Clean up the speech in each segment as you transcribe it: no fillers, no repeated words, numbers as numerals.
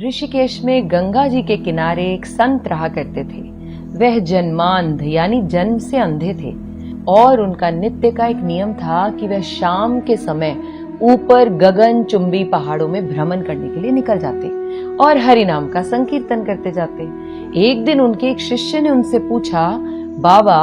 ऋषिकेश में गंगा जी के किनारे एक संत रहा करते थे। वह जन्मांध यानी जन्म से अंधे थे और उनका नित्य का एक नियम था कि वह शाम के समय ऊपर गगन चुंबी पहाड़ों में भ्रमण करने के लिए निकल जाते और हरि नाम का संकीर्तन करते जाते। एक दिन उनके एक शिष्य ने उनसे पूछा, बाबा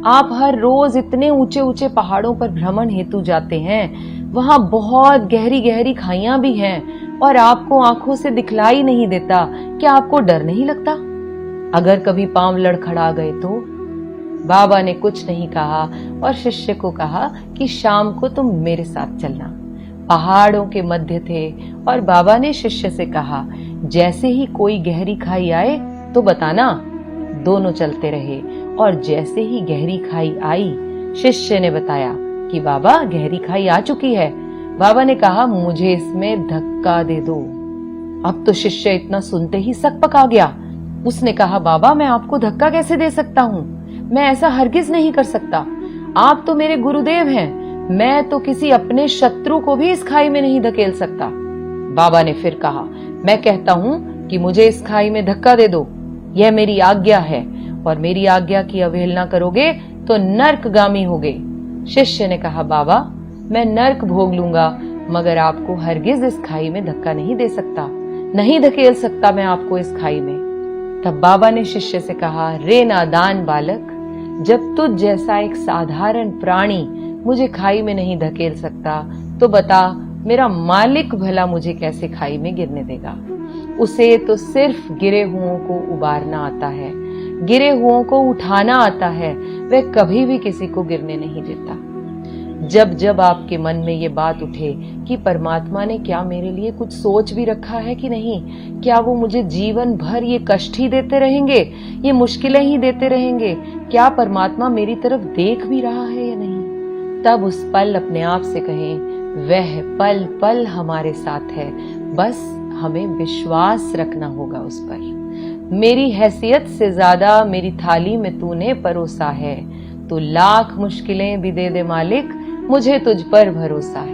आप हर रोज इतने ऊंचे ऊंचे पहाड़ों पर भ्रमण हेतु जाते हैं, वहां बहुत गहरी गहरी खाइयां भी हैं और आपको आंखों से दिखलाई नहीं देता, क्या आपको डर नहीं लगता? अगर कभी पांव लड़खड़ा गए तो? बाबा ने कुछ नहीं कहा और शिष्य को कहा कि शाम को तुम मेरे साथ चलना। पहाड़ों के मध्य थे और बाबा ने शिष्य से कहा, जैसे ही कोई गहरी खाई आए तो बताना। दोनों चलते रहे और जैसे ही गहरी खाई आई, शिष्य ने बताया कि बाबा गहरी खाई आ चुकी है। बाबा ने कहा, मुझे इसमें धक्का दे दो। अब तो शिष्य इतना सुनते ही सकपका गया। उसने कहा, बाबा मैं आपको धक्का कैसे दे सकता हूँ? मैं ऐसा हरगिज नहीं कर सकता। आप तो मेरे गुरुदेव हैं। मैं तो किसी अपने शत्रु को भी इस खाई में नहीं धकेल सकता। बाबा ने फिर कहा, मैं कहता हूँ कि मुझे इस खाई में धक्का दे दो। यह मेरी आज्ञा है और मेरी आज्ञा की अवहेलना करोगे तो नर्कगामी होगे। शिष्य ने कहा, बाबा मैं नर्क भोग लूंगा, मगर आपको हरगिज इस खाई में धक्का नहीं दे सकता, नहीं धकेल सकता मैं आपको इस खाई में। तब बाबा ने शिष्य से कहा, रे नादान बालक, जब तुझ जैसा एक साधारण प्राणी मुझे खाई में नहीं धकेल सकता तो बता मेरा मालिक भला मुझे कैसे खाई में गिरने देगा? उसे तो सिर्फ गिरे हुओं को उबारना आता है, गिरे हुओं को उठाना आता है। वह कभी भी किसी को गिरने नहीं देता। जब जब आपके मन में ये बात उठे कि परमात्मा ने क्या मेरे लिए कुछ सोच भी रखा है कि नहीं, क्या वो मुझे जीवन भर ये कष्ट ही देते रहेंगे, ये मुश्किलें ही देते रहेंगे, क्या परमात्मा मेरी तरफ देख भी रहा है या नहीं, तब उस पल अपने आप से कहें, वह पल पल हमारे साथ है, बस हमें विश्वास रखना होगा उस पर। मेरी हैसियत से ज्यादा मेरी थाली में तूने परोसा है, तू लाख मुश्किलें भी दे दे मालिक, मुझे तुझ पर भरोसा है।